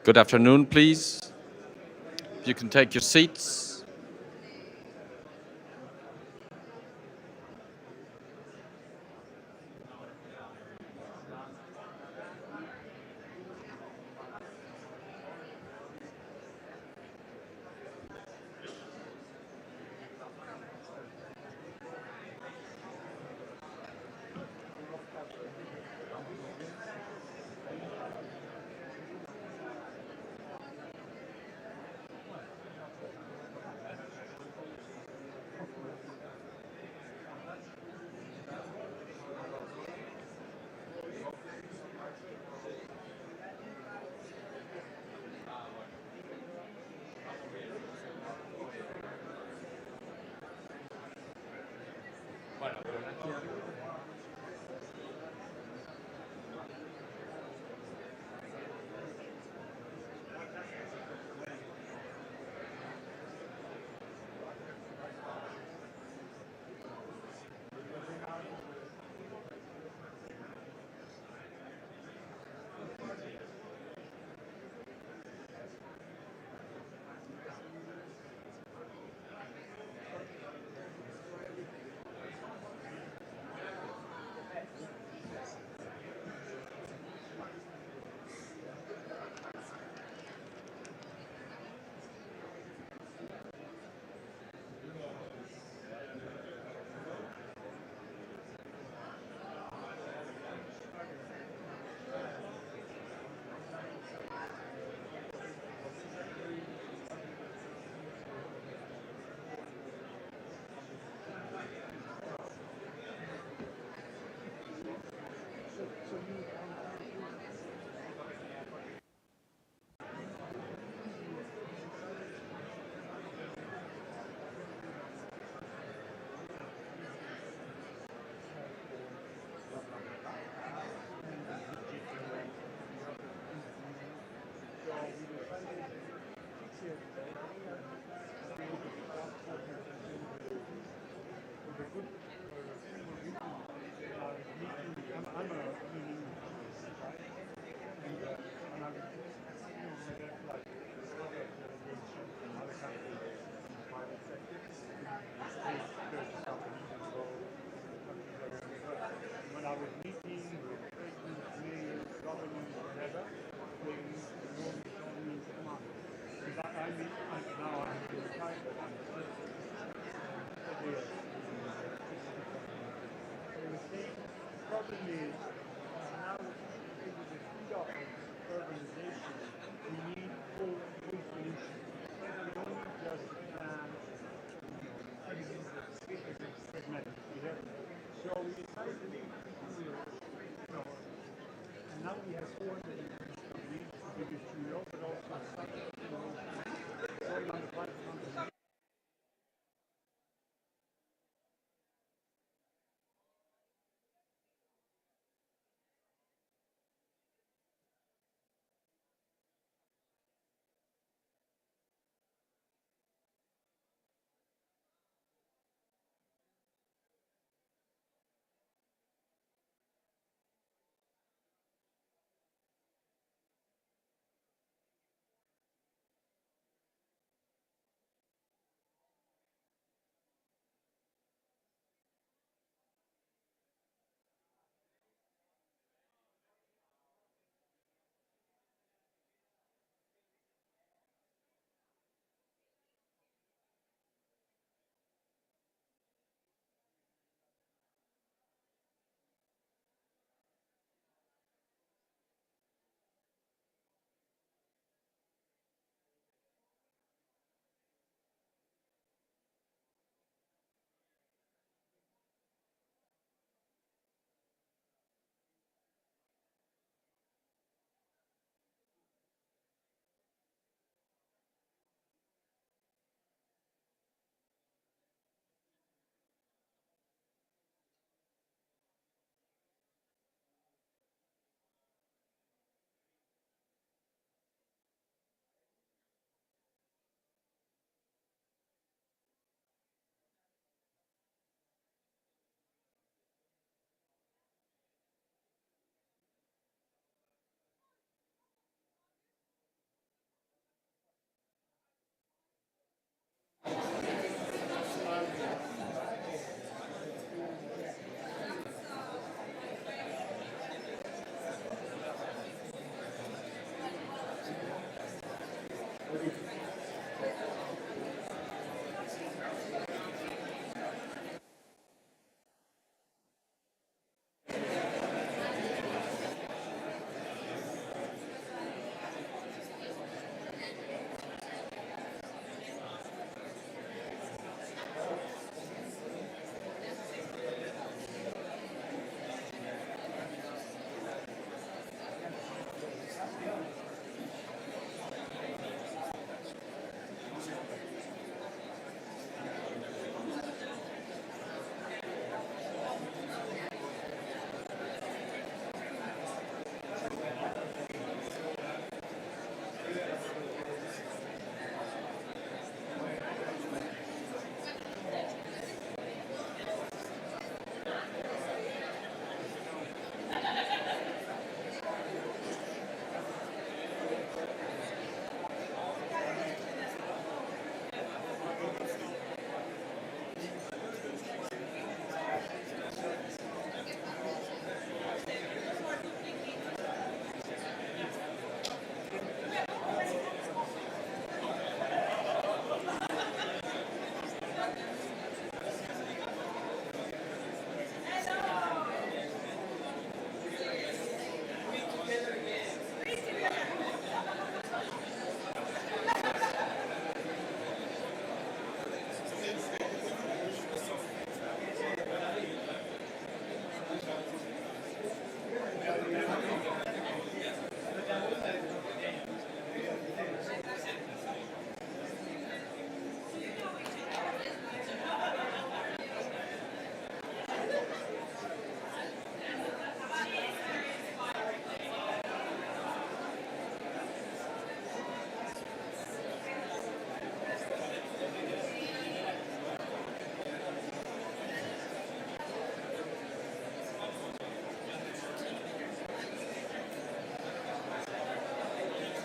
Good afternoon, please. If you can take your seats.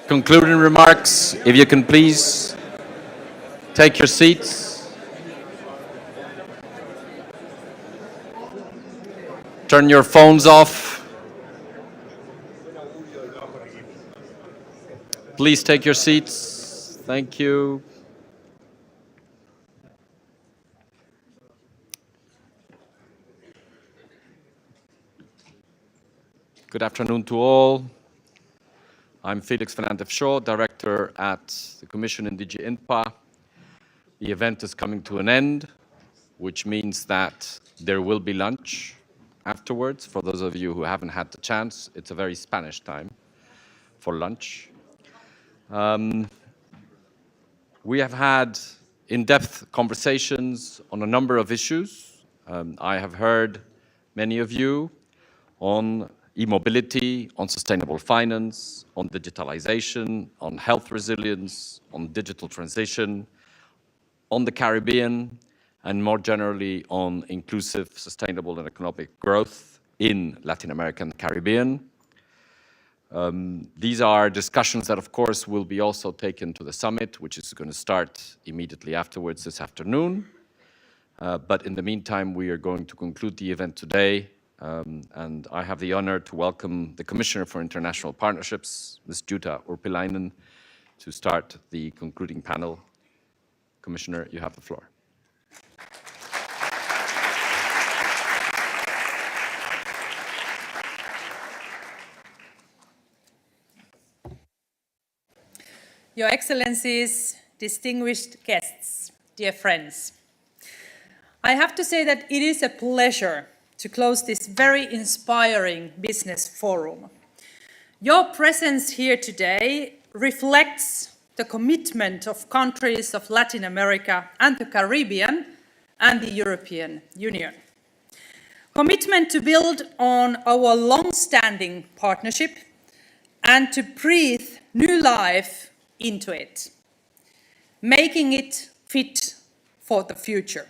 Concluding remarks, if you can please take your seats. Turn your phones off. Please take your seats. Thank you. Good afternoon to all. I'm Felix Fernandez Shaw, Director at the Commission in DG INPA. The event is coming to an end, which means that there will be lunch afterwards. For those of you who haven't had the chance, it's a very Spanish time for lunch. We have had in-depth conversations on a number of issues. I have heard many of you on e-mobility, on sustainable finance, on digitalization, on health resilience, on digital transition, on the Caribbean, and more generally on inclusive, sustainable and economic growth in Latin America and the Caribbean. These are discussions that, of course, will be also taken to the summit, which is going to start immediately afterwards this afternoon. But in the meantime, we are going to conclude the event today. And I have the honor to welcome the Commissioner for International Partnerships, Ms. Jutta Urpilainen, to start the concluding panel. Commissioner, you have the floor. Your Excellencies, distinguished guests, dear friends, I have to say that it is a pleasure to close this very inspiring business forum. Your presence here today reflects the commitment of countries of Latin America and the Caribbean and the European Union. Commitment to build on our long-standing partnership and to breathe new life into it, making it fit for the future.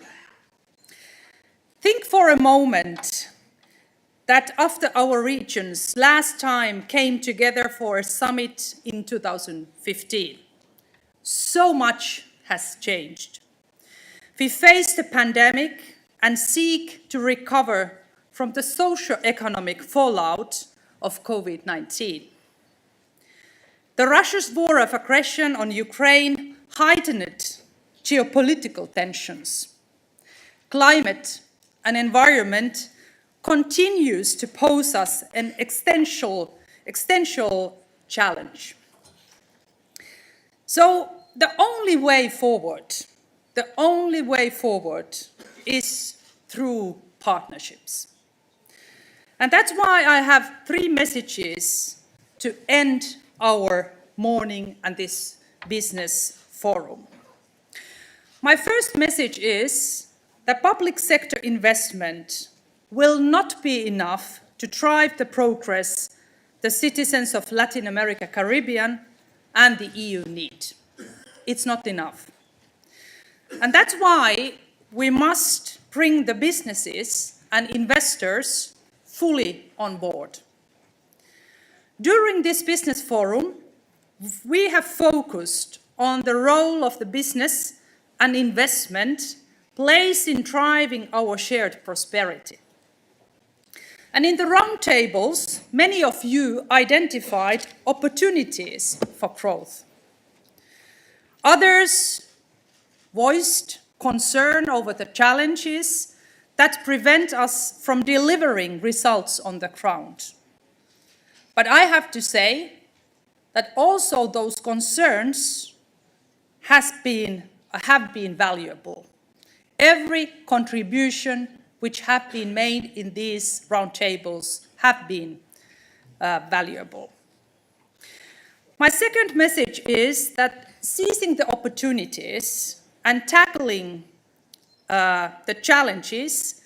Think for a moment that after our regions last time came together for a summit in 2015, so much has changed. We face the pandemic and seek to recover from the socio-economic fallout of COVID-19. The Russia's war of aggression on Ukraine heightened geopolitical tensions. Climate and environment continues to pose us an existential challenge. So the only way forward is through partnerships. And that's why I have 3 messages to end our morning and this business forum. My first message is that public sector investment will not be enough to drive the progress the citizens of Latin America, Caribbean, and the EU need. It's not enough. And that's why we must bring the businesses and investors fully on board. During this business forum, we have focused on the role of the business and investment plays in driving our shared prosperity. And in the roundtables, many of you identified opportunities for growth. Others voiced concern over the challenges that prevent us from delivering results on the ground. But I have to say that also those concerns have been valuable. Every contribution which have been made in these roundtables have been valuable. My second message is that seizing the opportunities and tackling the challenges,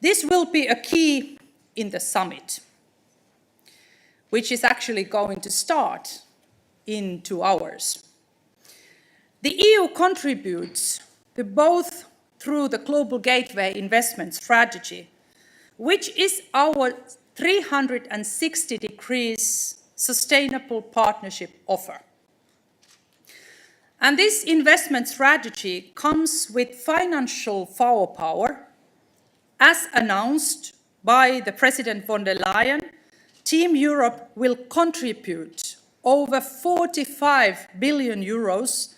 this will be a key in the summit, which is actually going to start in 2 hours. The EU contributes to both through the Global Gateway Investment Strategy, which is our 360 degrees sustainable partnership offer. And this investment strategy comes with financial firepower. As announced by the President von der Leyen, Team Europe will contribute over 45 billion euros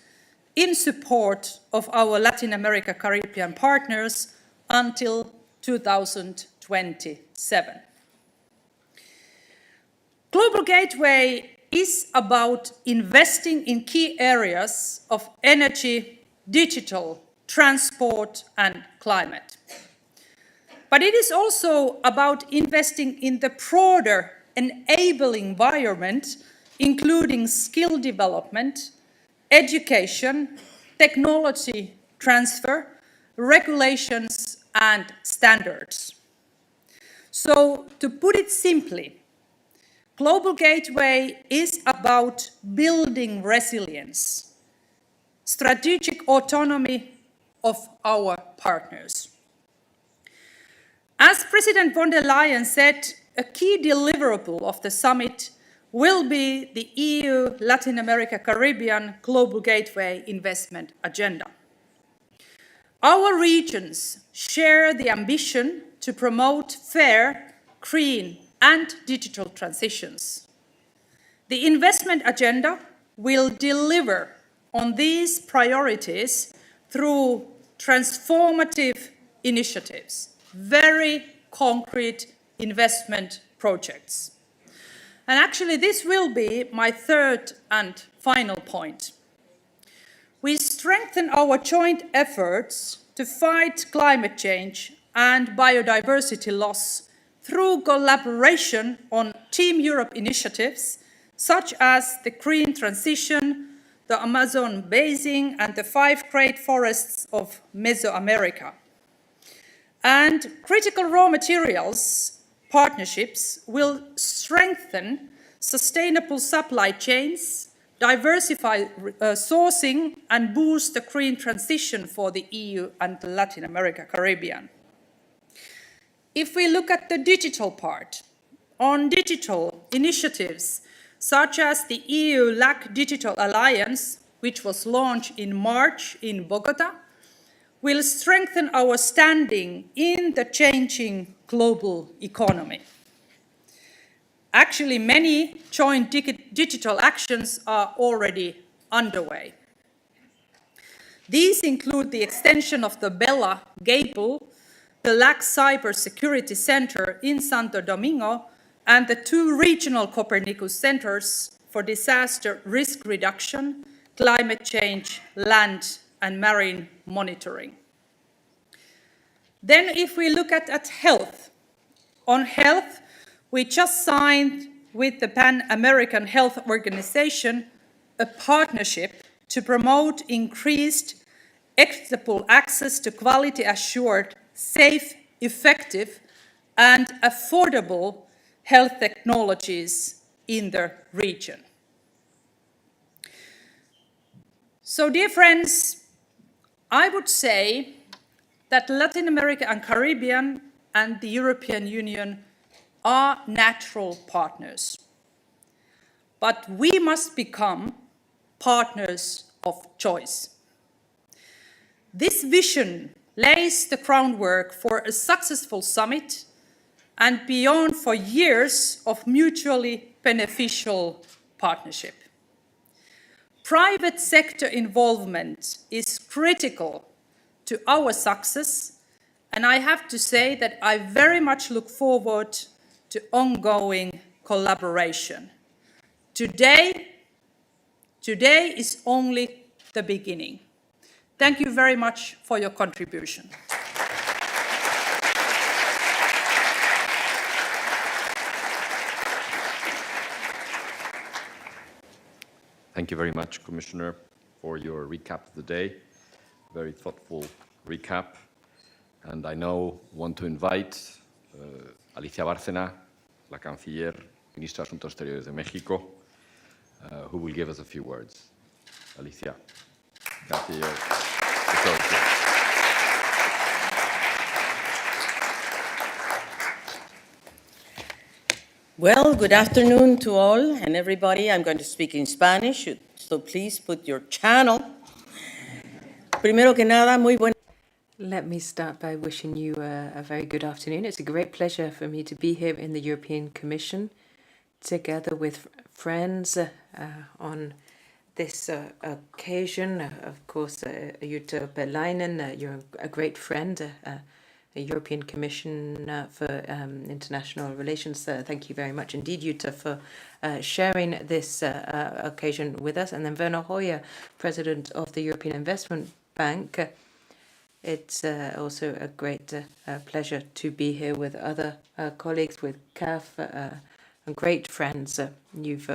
in support of our Latin America Caribbean partners until 2027. Global Gateway is about investing in key areas of energy, digital, transport, and climate. But it is also about investing in the broader enabling environment, including skill development, education, technology transfer, regulations, and standards. So, to put it simply, Global Gateway is about building resilience, strategic autonomy of our partners. As President von der Leyen said, a key deliverable of the summit will be the EU Latin America Caribbean Global Gateway investment agenda. Our regions share the ambition to promote fair, green, and digital transitions. The investment agenda will deliver on these priorities through transformative initiatives, very concrete investment projects. And actually, this will be my third and final point. We strengthen our joint efforts to fight climate change and biodiversity loss through collaboration on Team Europe initiatives, such as the green transition, the Amazon basin, and the 5 great forests of Mesoamerica. And critical raw materials partnerships will strengthen sustainable supply chains, diversify sourcing, and boost the green transition for the EU and the Latin America Caribbean. If we look at the digital part, on digital initiatives such as the EU-LAC Digital Alliance, which was launched in March in Bogota, will strengthen our standing in the changing global economy. Actually, many joint digital actions are already underway. These include the extension of the Bella Gable, the LAC Cybersecurity Center in Santo Domingo, and the 2 regional Copernicus centers for disaster risk reduction, climate change, land and marine monitoring. Then if we look at health, on health, we just signed with the Pan-American Health Organization a partnership to promote increased equitable access to quality-assured, safe, effective, and affordable health technologies in the region. So, dear friends, I would say that Latin America and Caribbean and the European Union are natural partners. But we must become partners of choice. This vision lays the groundwork for a successful summit and beyond for years of mutually beneficial partnership. Private sector involvement is critical to our success, and I have to say that I very much look forward to ongoing collaboration. Today is only the beginning. Thank you very much for your contribution. Thank you very much, Commissioner, for your recap of the day. Very thoughtful recap. And I now want to invite Alicia Bárcena, la Canciller, Ministra de Asuntos Exteriores de México, who will give us a few words. Alicia, Canciller, the floor is yours. Well, good afternoon to all and everybody. I'm going to speak in Spanish, so please put your channel. Primero que nada, muy buena. Let me start by wishing you a very good afternoon. It's a great pleasure for me to be here in the European Commission together with friends on this occasion. Of course, Jutta Berlaymont, you're a great friend, a European Commissioner for International Relations. Thank you very much indeed, Jutta, for sharing this occasion with us. And then Werner Hoyer, President of the European Investment Bank. It's also a great pleasure to be here with other colleagues, with CAF, and great friends. You've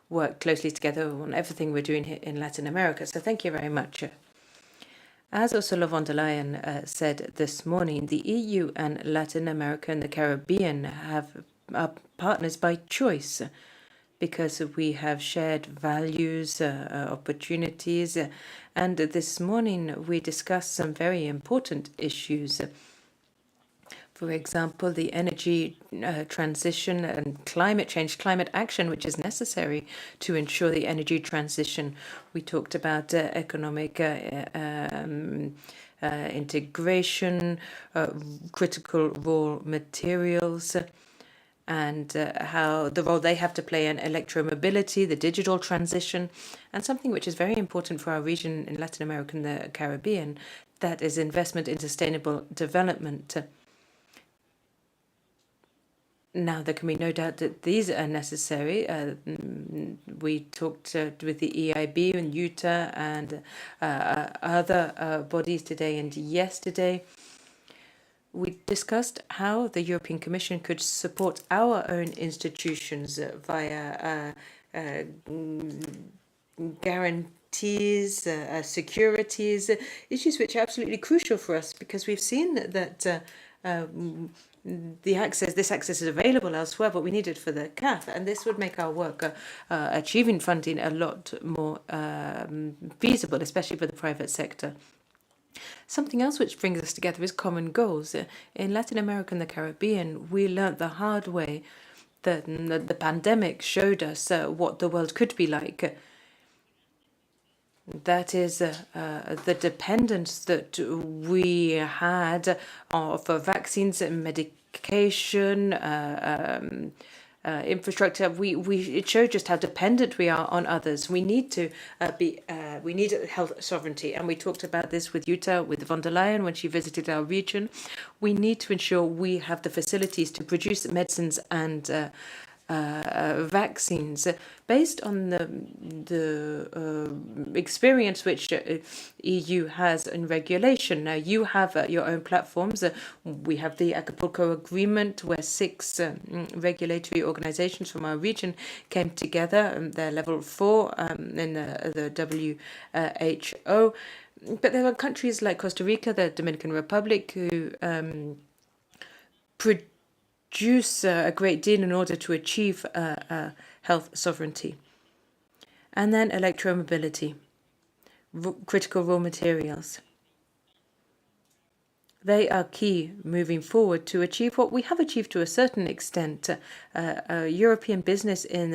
worked closely together on everything we're doing here in Latin America, so thank you very much. As Ursula von der Leyen said this morning, the EU and Latin America and the Caribbean are partners by choice, because we have shared values, opportunities, and this morning we discussed some very important issues. For example, the energy transition and climate change, climate action, which is necessary to ensure the energy transition. We talked about economic integration, critical raw materials, and how the role they have to play in electromobility, the digital transition, and something which is very important for our region in Latin America and the Caribbean, that is investment in sustainable development. Now, there can be no doubt that these are necessary. We talked with the EIB and Utah and other bodies today and yesterday. We discussed how the European Commission could support our own institutions via guarantees, securities, issues which are absolutely crucial for us, because we've seen that this access is available elsewhere, but we need it for the CAF, and this would make our work achieving funding a lot more feasible, especially for the private sector. Something else which brings us together is common goals. In Latin America and the Caribbean, we learnt the hard way that the pandemic showed us what the world could be like. That is the dependence that we had for vaccines and medication, infrastructure. It showed just how dependent we are on others. We need to we need health sovereignty, and we talked about this with Jutta, with von der Leyen when she visited our region. We need to ensure we have the facilities to produce medicines and vaccines based on the experience which EU has in regulation. Now, you have your own platforms. We have the Acapulco Agreement, where 6 regulatory organizations from our region came together. They're level 4 in the WHO. But there are countries like Costa Rica, the Dominican Republic, who produce a great deal in order to achieve health sovereignty. And then electromobility, critical raw materials. They are key moving forward to achieve what we have achieved to a certain extent. European business in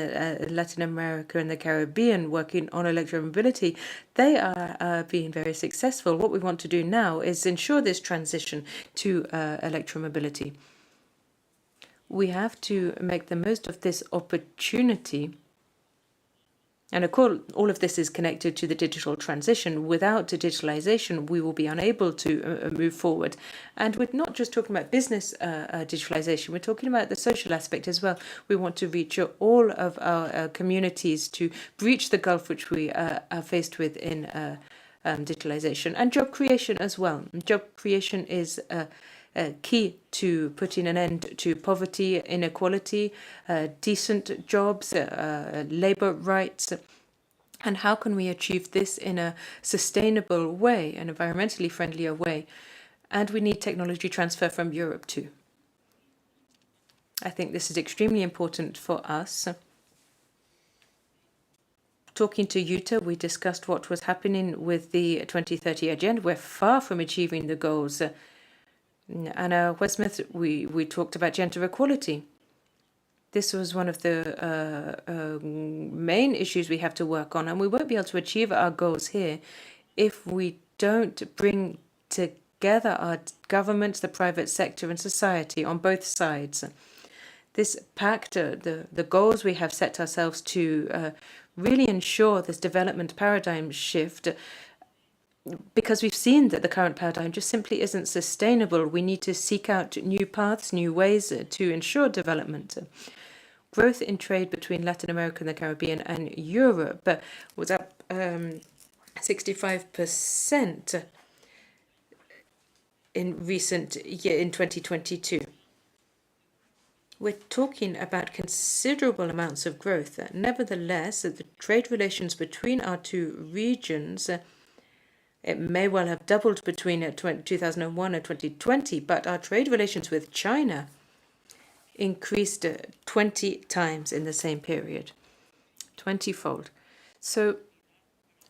Latin America and the Caribbean working on electromobility, they are being very successful. What we want to do now is ensure this transition to electromobility. We have to make the most of this opportunity. And of course, all of this is connected to the digital transition. Without digitalization, we will be unable to move forward. And we're not just talking about business digitalization, we're talking about the social aspect as well. We want to reach all of our communities, to breach the gulf which we are faced with in digitalization, and job creation as well. Job creation is key to putting an end to poverty, inequality, decent jobs, labor rights. And how can we achieve this in a sustainable way, an environmentally friendlier way? And we need technology transfer from Europe too. I think this is extremely important for us. Talking to Jutta, we discussed what was happening with the 2030 agenda. We're far from achieving the goals. Anna Westmouth, we talked about gender equality. This was one of the main issues we have to work on, and we won't be able to achieve our goals here if we don't bring together our governments, the private sector, and society on both sides. This pact, the goals we have set ourselves to really ensure this development paradigm shift, because we've seen that the current paradigm just simply isn't sustainable. We need to seek out new paths, new ways to ensure development. Growth in trade between Latin America and the Caribbean and Europe was up 65% in recent year in 2022. We're talking about considerable amounts of growth. Nevertheless, the trade relations between our two regions, it may well have doubled between 2001 and 2020, but our trade relations with China increased 20 times in the same period, 20-fold. So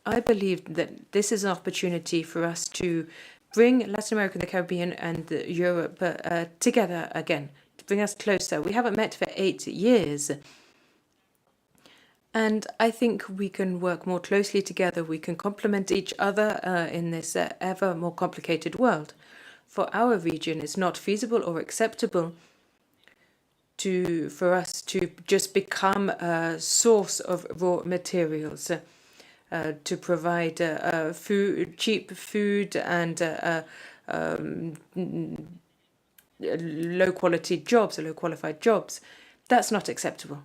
I believe that this is an opportunity for us to bring Latin America, the Caribbean, and Europe together again, to bring us closer. We haven't met for 8 years. And I think we can work more closely together. We can complement each other in this ever more complicated world. For our region, it's not feasible or acceptable for us to just become a source of raw materials, to provide cheap food and low qualified jobs. That's not acceptable.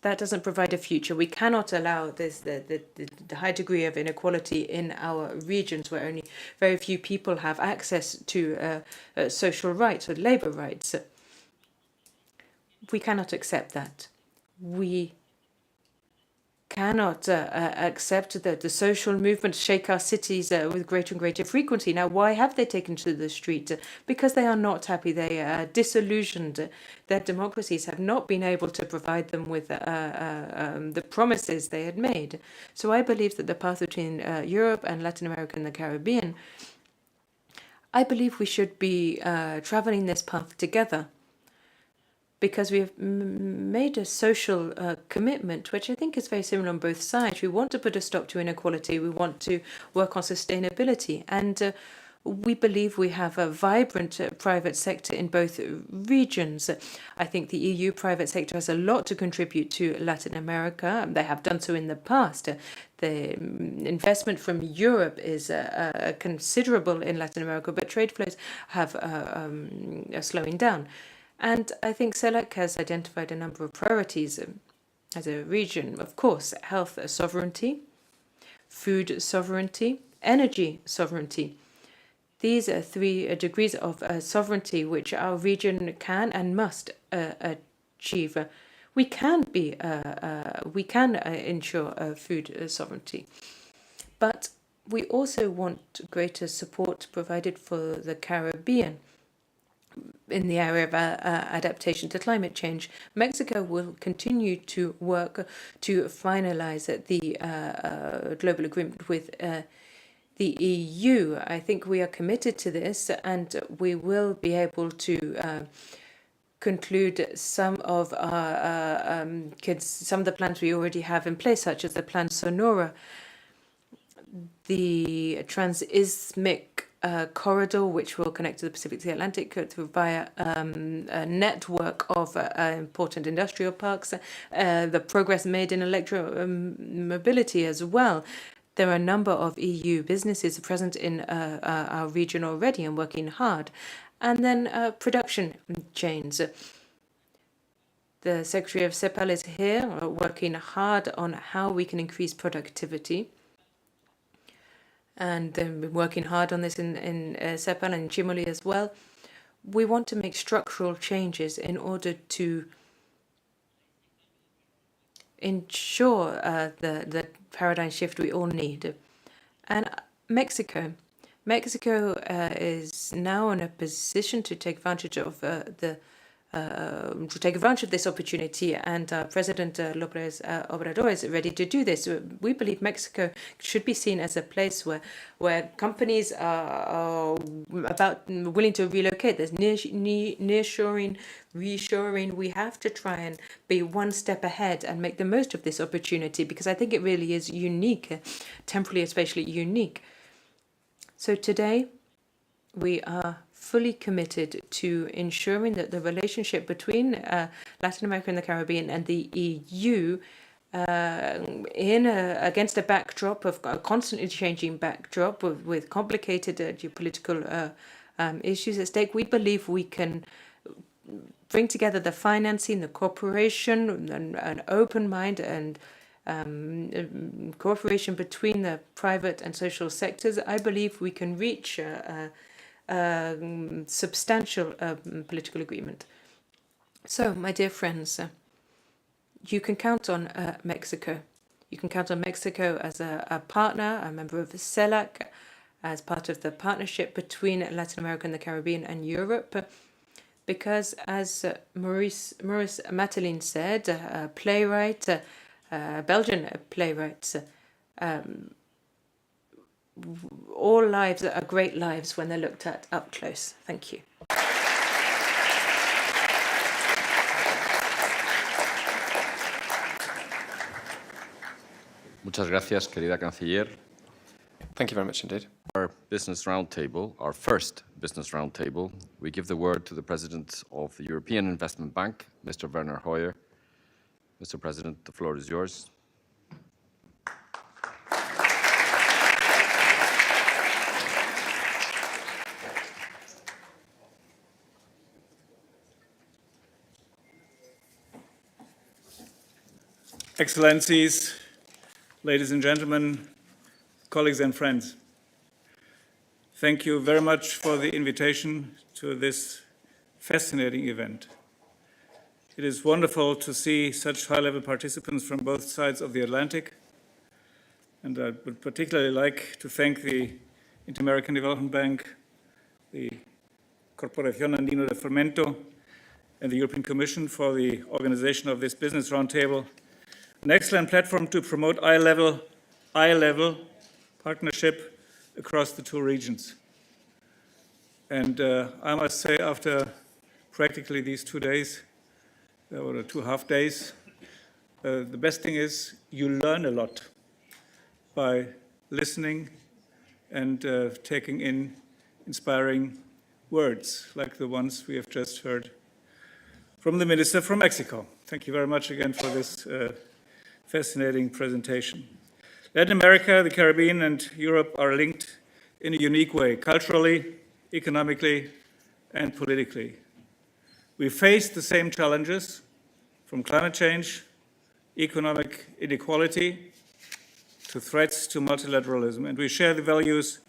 That doesn't provide a future. We cannot allow this the high degree of inequality in our regions, where only very few people have access to social rights or labor rights. We cannot accept that. We cannot accept that the social movements shake our cities with greater and greater frequency. Now, why have they taken to the street? Because they are not happy. They are disillusioned. Their democracies have not been able to provide them with the promises they had made. So I believe that the path between Europe and Latin America and the Caribbean, I believe we should be traveling this path together, because we have made a social commitment, which I think is very similar on both sides. We want to put a stop to inequality. We want to work on sustainability. And we believe we have a vibrant private sector in both regions. I think the EU private sector has a lot to contribute to Latin America. They have done so in the past. The investment from Europe is considerable in Latin America, but trade flows are slowing down. And I think CELAC has identified a number of priorities as a region. Of course, health sovereignty, food sovereignty, energy sovereignty. These are 3 degrees of sovereignty which our region can and must achieve. We can ensure food sovereignty, but we also want greater support provided for the Caribbean in the area of adaptation to climate change. Mexico will continue to work to finalize the global agreement with the EU. I think we are committed to this, and we will be able to conclude some of the plans we already have in place, such as the Plan Sonora, the Transismic corridor, which will connect to the Pacific to the Atlantic via a network of important industrial parks, the progress made in electromobility as well. There are a number of EU businesses present in our region already and working hard. And then production chains. The Secretary of CEPAL is here, working hard on how we can increase productivity. And then we're working hard on this in CEPAL and Chimoli as well. We want to make structural changes in order to ensure the paradigm shift we all need. And Mexico is now in a position to take advantage of the to take advantage of this opportunity, and President López Obrador is ready to do this. We believe Mexico should be seen as a place where companies are willing to relocate. There's nearshoring, reshoring. We have to try and be one step ahead and make the most of this opportunity, because I think it really is unique, temporally especially unique. So today, we are fully committed to ensuring that the relationship between Latin America and the Caribbean and the EU, against a backdrop of a constantly changing backdrop with complicated geopolitical issues at stake, we believe we can bring together the financing, the cooperation, an open mind, and cooperation between the private and social sectors. I believe we can reach substantial political agreement. So, my dear friends, you can count on Mexico. You can count on Mexico as a partner, a member of the CELAC, as part of the partnership between Latin America and the Caribbean and Europe, because as Maurice Matelin said, a playwright, Belgian playwright, all lives are great lives when they're looked at up close. Thank you. Muchas gracias, querida canciller. Thank you very much indeed. Our business roundtable, our first business roundtable, we give the word to the President of the European Investment Bank, Mr. Werner Hoyer. Mr. President, the floor is yours. Excellencies, ladies and gentlemen, colleagues and friends, thank you very much for the invitation to this fascinating event. It is wonderful to see such high-level participants from both sides of the Atlantic, and I would particularly like to thank the Inter-American Development Bank, the Corporación Andino de Fomento, and the European Commission for the organization of this business roundtable. An excellent platform to promote eye-level partnership across the two regions. And I must say, after practically these 2 days, or 2 half days, the best thing is you learn a lot by listening and taking in inspiring words like the ones we have just heard from the Minister from Mexico. Thank you very much again for this fascinating presentation. Latin America, the Caribbean, and Europe are linked in a unique way, culturally, economically, and politically. We face the same challenges, from climate change, economic inequality, to threats to multilateralism, and we share the values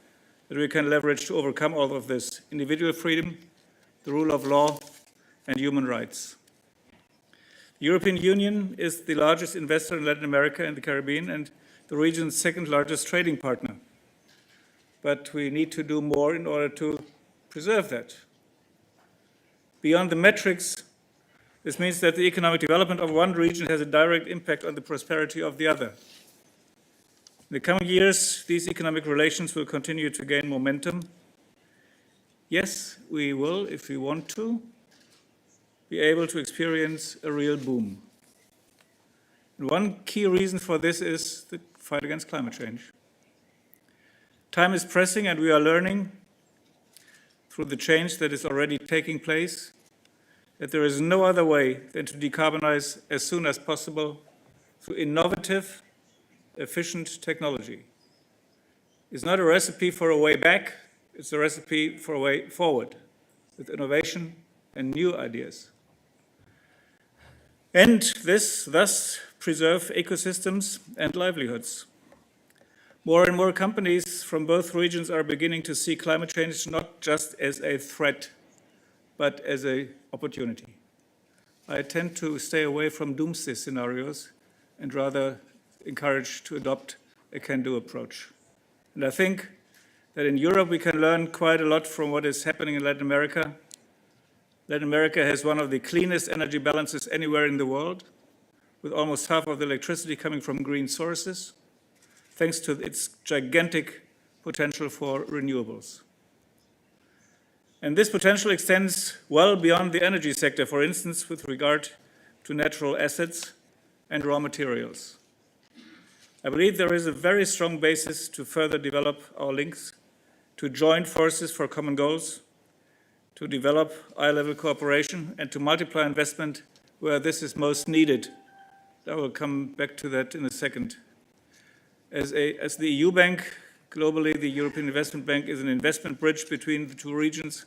that we can leverage to overcome all of this: individual freedom, the rule of law, and human rights. The European Union is the largest investor in Latin America and the Caribbean, and the region's second largest trading partner. But we need to do more in order to preserve that. Beyond the metrics, this means that the economic development of one region has a direct impact on the prosperity of the other. In the coming years, these economic relations will continue to gain momentum. Yes, we will, if we want to, be able to experience a real boom. And one key reason for this is the fight against climate change. Time is pressing, and we are learning through the change that is already taking place that there is no other way than to decarbonize as soon as possible through innovative, efficient technology. It's not a recipe for a way back, it's a recipe for a way forward with innovation and new ideas. And this thus preserve ecosystems and livelihoods. More and more companies from both regions are beginning to see climate change not just as a threat, but as an opportunity. I tend to stay away from doomsday scenarios and rather encourage to adopt a can-do approach. And I think that in Europe we can learn quite a lot from what is happening in Latin America. Latin America has one of the cleanest energy balances anywhere in the world, with almost half of the electricity coming from green sources, thanks to its gigantic potential for renewables. And this potential extends well beyond the energy sector, for instance, with regard to natural assets and raw materials. I believe there is a very strong basis to further develop our links, to join forces for common goals, to develop eye-level cooperation, and to multiply investment where this is most needed. I will come back to that in a second. As the EU bank, globally, the European Investment Bank is an investment bridge between the two regions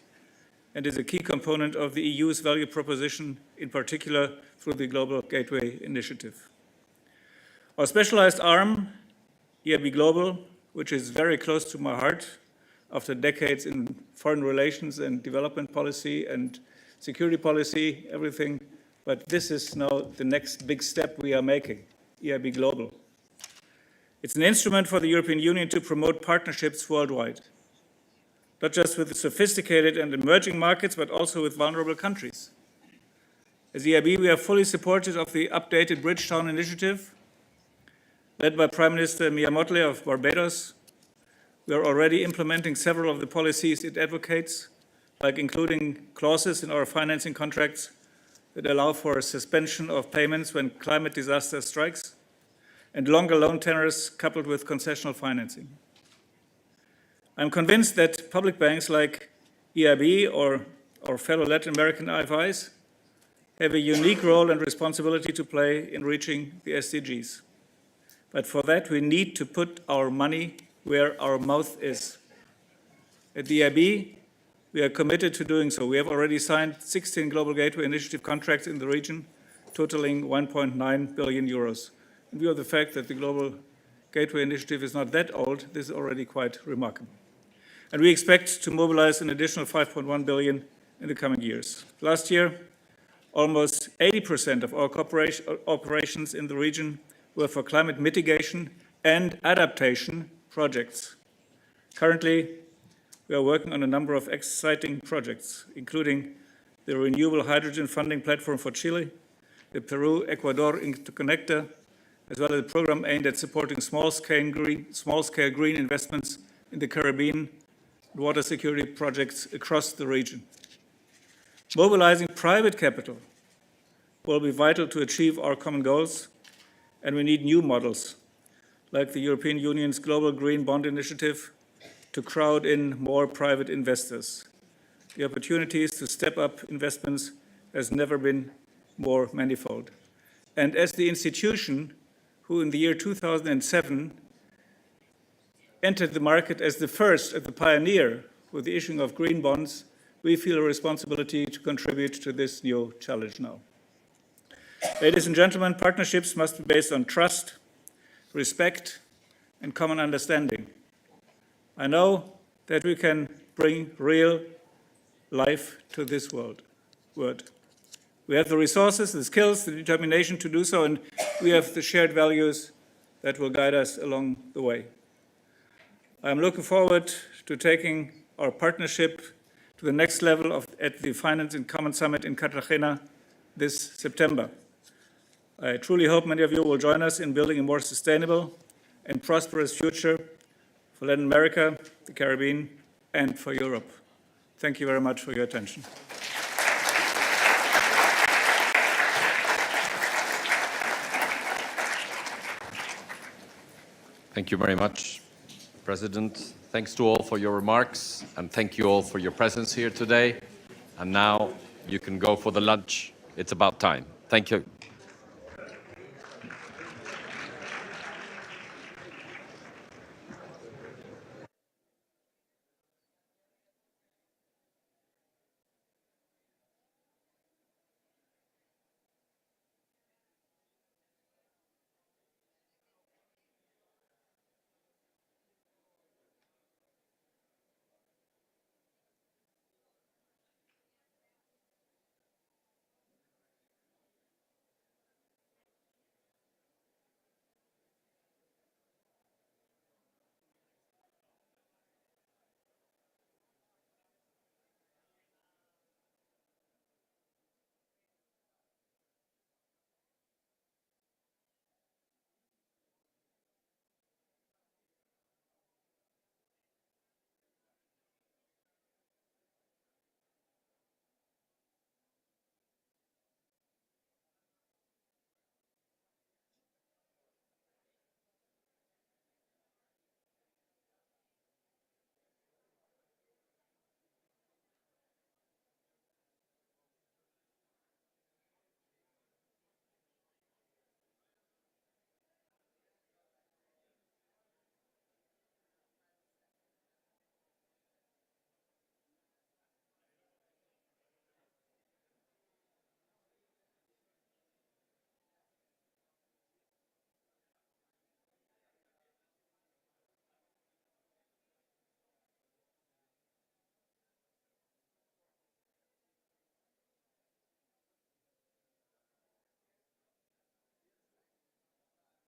and is a key component of the EU's value proposition, in particular through the Global Gateway Initiative. Our specialized arm, EIB Global, which is very close to my heart after decades in foreign relations and development policy and security policy, everything, but this is now the next big step we are making, EIB Global. It's an instrument for the European Union to promote partnerships worldwide, not just with the sophisticated and emerging markets, but also with vulnerable countries. As EIB, we are fully supportive of the updated Bridgetown initiative, led by Prime Minister Mia Mottley of Barbados. We are already implementing several of the policies it advocates, like including clauses in our financing contracts that allow for a suspension of payments when climate disaster strikes, and longer loan tenors coupled with concessional financing. I'm convinced that public banks like EIB or our fellow Latin American IFIs have a unique role and responsibility to play in reaching the SDGs. But for that, we need to put our money where our mouth is. At the EIB, we are committed to doing so. We have already signed 16 Global Gateway Initiative contracts in the region, totaling 1.9 billion euros. In view of the fact that the Global Gateway Initiative is not that old, this is already quite remarkable. And we expect to mobilize an additional 5.1 billion in the coming years. Last year, almost 80% of our operations in the region were for climate mitigation and adaptation projects. Currently, we are working on a number of exciting projects, including the Renewable Hydrogen Funding Platform for Chile, the Peru-Ecuador Interconnector, as well as a program aimed at supporting small-scale green investments in the Caribbean, water security projects across the region. Mobilizing private capital will be vital to achieve our common goals, and we need new models, like the European Union's Global Green Bond Initiative, to crowd in more private investors. The opportunities to step up investments has never been more manifold. And as the institution who in the year 2007 entered the market as the first, as the pioneer with the issuing of green bonds, we feel a responsibility to contribute to this new challenge now. Ladies and gentlemen, partnerships must be based on trust, respect, and common understanding. I know that we can bring real life to this world. We have the resources, the skills, the determination to do so, and we have the shared values that will guide us along the way. I am looking forward to taking our partnership to the next level at the Finance in Common Summit in Cartagena this September. I truly hope many of you will join us in building a more sustainable and prosperous future for Latin America, the Caribbean, and for Europe. Thank you very much for your attention. Thank you very much, President. Thanks to all for your remarks, and thank you all for your presence here today. And now you can go for the lunch. It's about time. Thank you.